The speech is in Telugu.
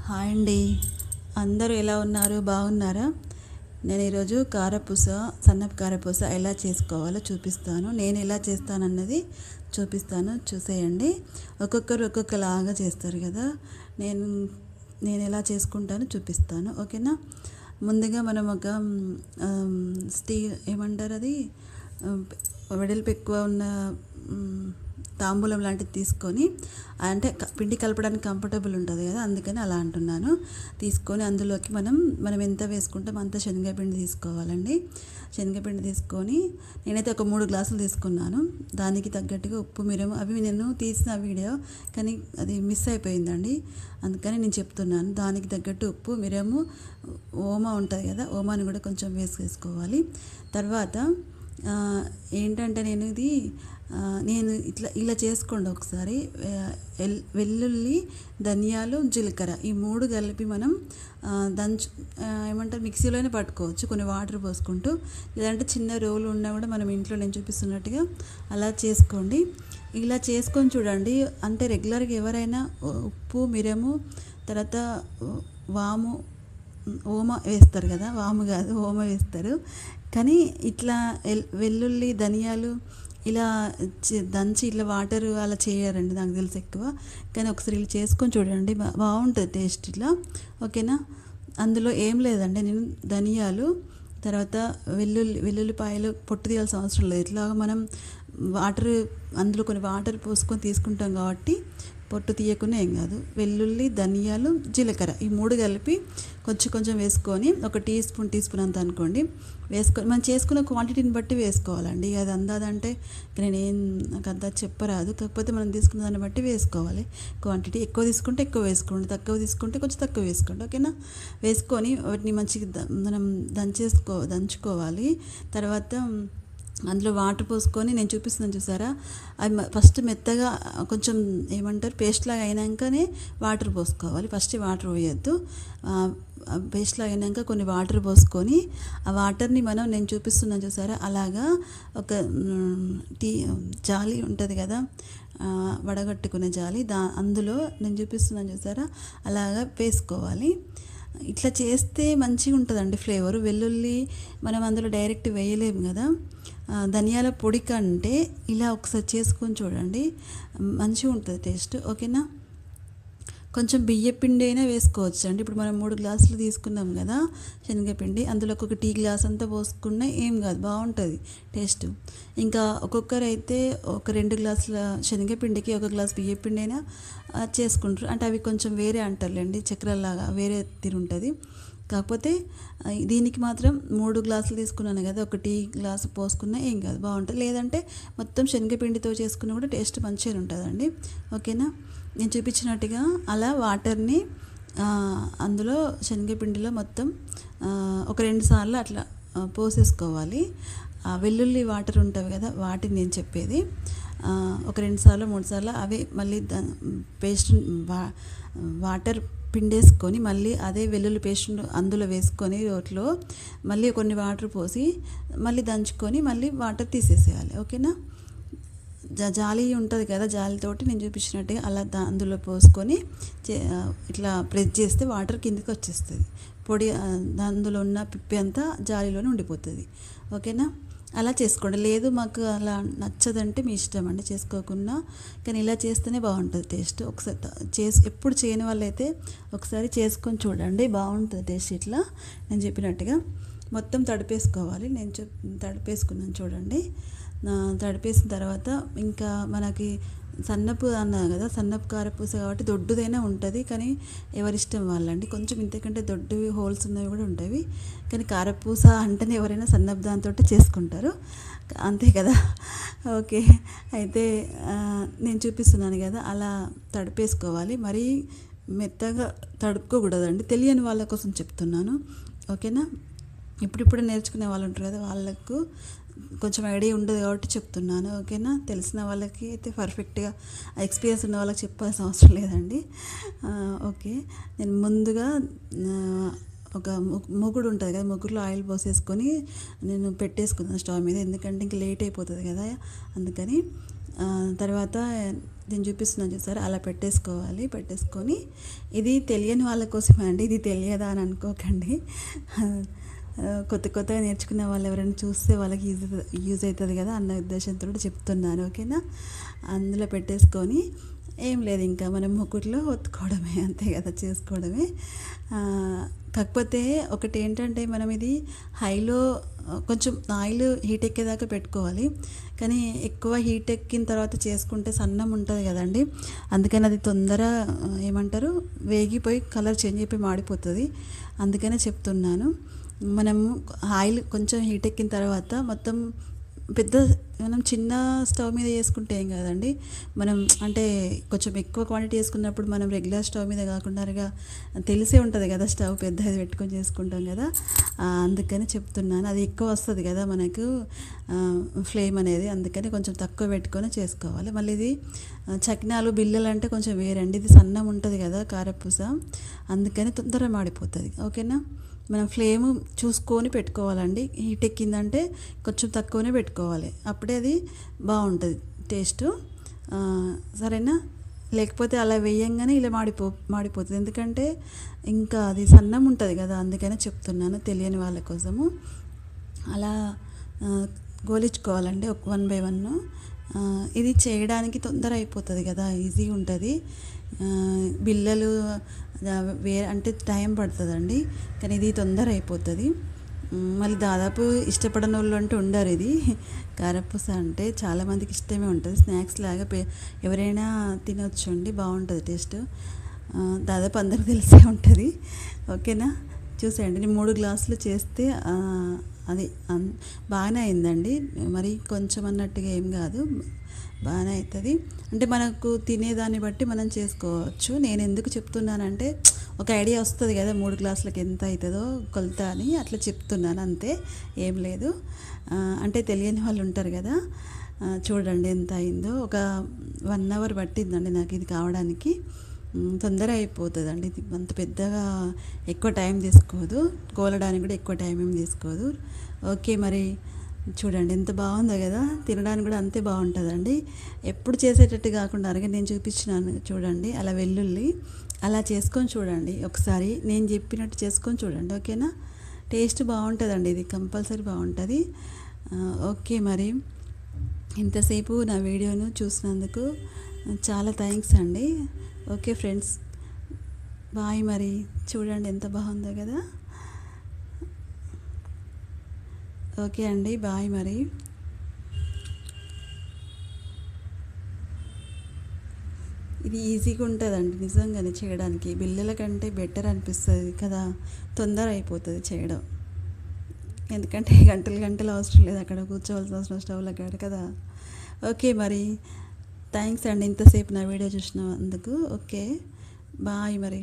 హాయ్ అండి. అందరూ ఎలా ఉన్నారు? బాగున్నారా? నేను ఈరోజు కారపూస, సన్నపు కారపూస ఎలా చేసుకోవాలో చూపిస్తాను. నేను ఎలా చేస్తానన్నది చూపిస్తాను, చూసేయండి. ఒక్కొక్కరు ఒక్కొక్కలాగా చేస్తారు కదా. నేను నేను ఎలా చేసుకుంటానో చూపిస్తాను, ఓకేనా. ముందుగా మనం ఒక స్టీల్ ఏమంటారు అది, వెడల్పు ఎక్కువ ఉన్న తాంబూలం లాంటిది తీసుకొని, అంటే పిండి కలపడానికి కంఫర్టబుల్ ఉంటుంది కదా, అందుకని అలా అంటున్నాను. తీసుకొని అందులోకి మనం ఎంత వేసుకుంటాం అంత శనగపిండి తీసుకోవాలండి. శనగపిండి తీసుకొని నేనైతే ఒక 3 గ్లాసులు తీసుకున్నాను. దానికి తగ్గట్టుగా ఉప్పు, మిరము అవి నేను తీసిన వీడియో కానీ అది మిస్ అయిపోయిందండి, అందుకని నేను చెప్తున్నాను. దానికి తగ్గట్టు ఉప్పు, మిరము, ఓమా ఉంటుంది కదా, ఓమాని కూడా కొంచెం వేసుకోవాలి. తర్వాత ఏంటంటే నేను ఇలా చేసుకోండి ఒకసారి. వెల్లుల్లి, ధనియాలు, జీలకర్ర ఈ 3 కలిపి మనం ఏమంటారు మిక్సీలోనే పట్టుకోవచ్చు, కొన్ని వాటర్ పోసుకుంటూ. లేదంటే చిన్న రోలు ఉన్నా కూడా మనం ఇంట్లో నేను చూపిస్తున్నట్టుగా అలా చేసుకోండి. ఇలా చేసుకొని చూడండి. అంటే రెగ్యులర్గా ఎవరైనా ఉప్పు, మిరము, తర్వాత వాము, ఓమ వేస్తారు కదా, వాము కాదు ఓమ వేస్తారు. కానీ ఇట్లా వెల్లుల్లి, ధనియాలు ఇలా దంచి ఇట్లా వాటర్ అలా చేయరండి, నాకు తెలిసి ఎక్కువ. కానీ ఒకసారి ఇలా చేసుకొని చూడండి, బాగుంటుంది టేస్ట్ ఇట్లా, ఓకేనా. అందులో ఏం లేదండి, నేను ధనియాలు, తర్వాత వెల్లుల్లిపాయలు పొట్టు తీయాల్సిన అవసరం లేదు. ఇట్లా మనం వాటర్, అందులో కొన్ని వాటర్ పోసుకొని తీసుకుంటాం కాబట్టి పొట్టు తీయకుండా ఏం కాదు. వెల్లుల్లి, ధనియాలు, జీలకర్ర ఈ 3 కలిపి కొంచెం కొంచెం వేసుకొని, ఒక టీ స్పూన్ అంత అనుకోండి వేసుకొని, మనం చేసుకున్న క్వాంటిటీని బట్టి వేసుకోవాలండి. అది అందాదంటే నాకు అంతా చెప్పరాదు, కాకపోతే మనం తీసుకున్న దాన్ని బట్టి వేసుకోవాలి. క్వాంటిటీ ఎక్కువ తీసుకుంటే ఎక్కువ వేసుకోండి, తక్కువ తీసుకుంటే కొంచెం తక్కువ వేసుకోండి, ఓకేనా. వేసుకొని వాటిని మంచిగా మనం దంచుకోవాలి. తర్వాత అందులో వాటర్ పోసుకొని నేను చూపిస్తున్నాను చూసారా, అది ఫస్ట్ మెత్తగా కొంచెం ఏమంటారు పేస్ట్ లాగా అయినాకనే వాటర్ పోసుకోవాలి. ఫస్ట్ వాటర్ పోయొద్దు. పేస్ట్ లాగా అయినాక కొన్ని వాటర్ పోసుకొని ఆ వాటర్ని నేను చూపిస్తున్నాను చూసారా, అలాగా ఒక జాలి ఉంటుంది కదా, వడగట్టుకునే జాలి, అందులో నేను చూపిస్తున్నాను చూసారా, అలాగా వేసుకోవాలి. ఇట్లా చేస్తే మంచిగా ఉంటుందండి ఫ్లేవర్. వెల్లుల్లి మనం అందులో డైరెక్ట్ వేయలేము కదా. ధనియాల పొడి కంటే ఇలా ఒకసారి చేసుకొని చూడండి, మంచిగా ఉంటుంది టేస్ట్, ఓకేనా. కొంచెం బియ్యపిండి అయినా వేసుకోవచ్చు అండి. ఇప్పుడు మనం 3 గ్లాసులు తీసుకున్నాం కదా శనగపిండి, అందులోకి ఒక టీ గ్లాస్ అంతా పోసుకున్నా ఏం కాదు, బాగుంటుంది టేస్ట్. ఇంకా ఒక్కొక్కరైతే ఒక 2 గ్లాసుల శనగపిండికి 1 గ్లాస్ బియ్యపిండి అయినా చేసుకుంటారు. అంటే అవి కొంచెం వేరే అంటారులేండి, చక్కెరలాగా వేరే తిరుంటుంది. కాకపోతే దీనికి మాత్రం 3 గ్లాసులు తీసుకున్నాను కదా, ఒక టీ గ్లాసు పోసుకున్నా ఏం కాదు, బాగుంటుంది. లేదంటే మొత్తం శనగపిండితో చేసుకున్నా కూడా టేస్ట్ మంచిగా ఉంటుందండి, ఓకేనా. నేను చూపించినట్టుగా అలా వాటర్ని అందులో శనగపిండిలో మొత్తం ఒక 2 సార్లు అట్లా పోసేసుకోవాలి. వెల్లుల్లి వాటర్ ఉంటాయి కదా, వాటిని నేను చెప్పేది. ఒక 2 సార్లు 3 సార్లు అవి మళ్ళీ పేస్ట్ వాటర్ పిండేసుకొని మళ్ళీ అదే వెల్లుల్లి పేస్ట్ అందులో వేసుకొని రోట్లో మళ్ళీ కొన్ని వాటర్ పోసి మళ్ళీ దంచుకొని మళ్ళీ వాటర్ తీసేసేయాలి, ఓకేనా. జాలి ఉంటుంది కదా, జాలితోటి నేను చూపించినట్టుగా అలా అందులో పోసుకొని ఇట్లా ప్రెస్ చేస్తే వాటర్ కిందికి వచ్చేస్తుంది. పొడి అందులో ఉన్న పిప్పి అంతా జాలిలోనే ఉండిపోతుంది, ఓకేనా. అలా చేసుకోండి. లేదు మాకు అలా నచ్చదంటే మీ ఇష్టం అండి, చేసుకోకుండా. కానీ ఇలా చేస్తేనే బాగుంటుంది టేస్ట్. ఒకసారి ఎప్పుడు చేయని వాళ్ళైతే ఒకసారి చేసుకొని చూడండి, బాగుంటుంది టేస్ట్. ఇట్లా నేను చెప్పినట్టుగా మొత్తం తడిపేసుకోవాలి. తడిపేసుకున్నాను చూడండి. తడిపేసిన తర్వాత ఇంకా మనకి సన్నపు అన్నారు కదా, సన్నపు కారపూస కాబట్టి దొడ్డుదైనా ఉంటుంది, కానీ ఎవరిష్టం వాళ్ళండి. కొంచెం ఇంతకంటే దొడ్డువి హోల్స్ ఉన్నవి కూడా ఉంటాయి, కానీ కారపూస అంటేనే ఎవరైనా సన్నపు దాంతో చేసుకుంటారు, అంతే కదా. ఓకే, అయితే నేను చూపిస్తున్నాను కదా, అలా తడిపేసుకోవాలి. మరీ మెత్తగా తడుపుకోకూడదండి, తెలియని వాళ్ళ కోసం చెప్తున్నాను, ఓకేనా. ఇప్పుడిప్పుడు నేర్చుకునే వాళ్ళు ఉంటారు కదా, వాళ్ళకు కొంచెం ఐడియా ఉండదు కాబట్టి చెప్తున్నాను, ఓకేనా. తెలిసిన వాళ్ళకి అయితే పర్ఫెక్ట్గా, ఎక్స్పీరియన్స్ ఉన్న వాళ్ళకి చెప్పాల్సిన అవసరం లేదండి, ఓకే. నేను ముందుగా ఒక ముగ్గుడు ఉంటుంది కదా, ముగ్గురులో ఆయిల్ పోసేసుకొని నేను పెట్టేసుకున్నాను స్టవ్ మీద, ఎందుకంటే ఇంక లేట్ అయిపోతుంది కదా, అందుకని తర్వాత నేను చూపిస్తున్నాను చూసారా, అలా పెట్టేసుకోవాలి. పెట్టేసుకొని ఇది తెలియని వాళ్ళ కోసమే అండి, ఇది తెలియదా అని అనుకోకండి. కొత్తగా నేర్చుకునే వాళ్ళు ఎవరైనా చూస్తే వాళ్ళకి యూజ్ అవుతుంది కదా అన్న ఉద్దేశంతో చెప్తున్నాను. ఓకేనా? అందులో పెట్టేసుకొని ఏం లేదు, ఇంకా మనం ముకుట్లో ఒత్తుకోవడమే, అంతే కదా, చేసుకోవడమే. కాకపోతే ఒకటి ఏంటంటే మనం ఇది హైలో కొంచెం ఆయిల్ హీట్ ఎక్కేదాకా పెట్టుకోవాలి. కానీ ఎక్కువ హీట్ ఎక్కిన తర్వాత చేసుకుంటే సన్నం ఉంటుంది కదండి, అందుకని అది తొందర ఏమంటారు వేగిపోయి కలర్ చేంజ్ అయిపోయి మాడిపోతుంది. అందుకనే చెప్తున్నాను. మనము ఆయిల్ కొంచెం హీట్ ఎక్కిన తర్వాత మొత్తం మనం చిన్న స్టవ్ మీద చేసుకుంటే ఏం కాదండి. మనం అంటే కొంచెం ఎక్కువ క్వాంటిటీ చేసుకున్నప్పుడు మనం రెగ్యులర్ స్టవ్ మీద కాకుండా తెలిసే ఉంటుంది కదా, స్టవ్ పెద్దది పెట్టుకొని చేసుకుంటాం కదా, అందుకని చెప్తున్నాను. అది ఎక్కువ వస్తుంది కదా మనకు ఫ్లేమ్ అనేది, అందుకని కొంచెం తక్కువ పెట్టుకొని చేసుకోవాలి. మళ్ళీ ఇది చకినాలు బిల్లలు అంటే కొంచెం వేరండి, ఇది సన్నం ఉంటుంది కదా కారపూస, అందుకని తొందరగా మాడిపోతుంది. ఓకేనా? మనం ఫ్లేమ్ చూసుకొని పెట్టుకోవాలండి. హీట్ ఎక్కిందంటే కొంచెం తక్కువనే పెట్టుకోవాలి, అప్పుడే అది బాగుంటుంది టేస్ట్. సరేనా? లేకపోతే అలా వేయంగానే ఇలా మాడిపోతుంది, ఎందుకంటే ఇంకా అది సన్నం ఉంటుంది కదా, అందుకనే చెప్తున్నాను తెలియని వాళ్ళ కోసము. అలా గోలించుకోవాలండి 1 బై 1. ఇది చేయడానికి తొందర అయిపోతుంది కదా, ఈజీగా ఉంటుంది. బిళ్ళలు అంటే టైం పడుతుందండి, కానీ ఇది తొందర అయిపోతుంది. మళ్ళీ దాదాపు ఇష్టపడని వాళ్ళు అంటూ ఉండరు. ఇది కారపూస అంటే చాలామందికి ఇష్టమే ఉంటుంది, స్నాక్స్ లాగా ఎవరైనా తినొచ్చు అండి, బాగుంటుంది టేస్ట్. దాదాపు అందరికి తెలిసే ఉంటుంది. ఓకేనా? చూసేయండి, నేను 3 గ్లాసులు చేస్తే అది బాగానే అయిందండి, మరి కొంచెం అన్నట్టుగా ఏం కాదు, బాగానే అవుతుంది. అంటే మనకు తినేదాన్ని బట్టి మనం చేసుకోవచ్చు. నేను ఎందుకు చెప్తున్నానంటే ఒక ఐడియా వస్తుంది కదా 3 గ్లాసులకు ఎంత అవుతుందో కొలత అని, అట్లా చెప్తున్నాను అంతే, ఏం లేదు. అంటే తెలియని వాళ్ళు ఉంటారు కదా, చూడండి ఎంత అయిందో. ఒక 1 అవర్ పట్టిందండి నాకు ఇది కావడానికి, తొందర అయిపోతుందండి. ఇది అంత పెద్దగా ఎక్కువ టైం తీసుకోదు, కోలడానికి కూడా ఎక్కువ టైం ఏం తీసుకోదు. ఓకే, మరి చూడండి ఎంత బాగుందో కదా, తినడానికి కూడా అంతే బాగుంటుందండి. ఎప్పుడు చేసేటట్టు కాకుండా నేను చూపించినాను చూడండి, అలా వెల్లుల్లి అలా చేసుకొని చూడండి ఒకసారి, నేను చెప్పినట్టు చేసుకొని చూడండి. ఓకేనా? టేస్ట్ బాగుంటుందండి, ఇది కంపల్సరీ బాగుంటుంది. ఓకే, మరి ఇంతసేపు నా వీడియోను చూసినందుకు చాలా థ్యాంక్స్ అండి. Okay friends, bye. మరి చూడండి ఎంత బాగుందో కదా. ఓకే అండి, బాయ్. మరి ఇది ఈజీగా ఉంటుందండి నిజంగానే చేయడానికి, బిళ్ళల కంటే బెటర్ అనిపిస్తుంది కదా, తొందర అయిపోతుంది చేయడం. ఎందుకంటే గంటలు అవసరం లేదు, అక్కడ కూర్చోవాల్సిన అవసరం స్టవ్లో కాడ కదా. ఓకే, మరి థ్యాంక్స్ అండి ఇంతసేపు నా వీడియో చూసినందుకు. Okay, bye. మరి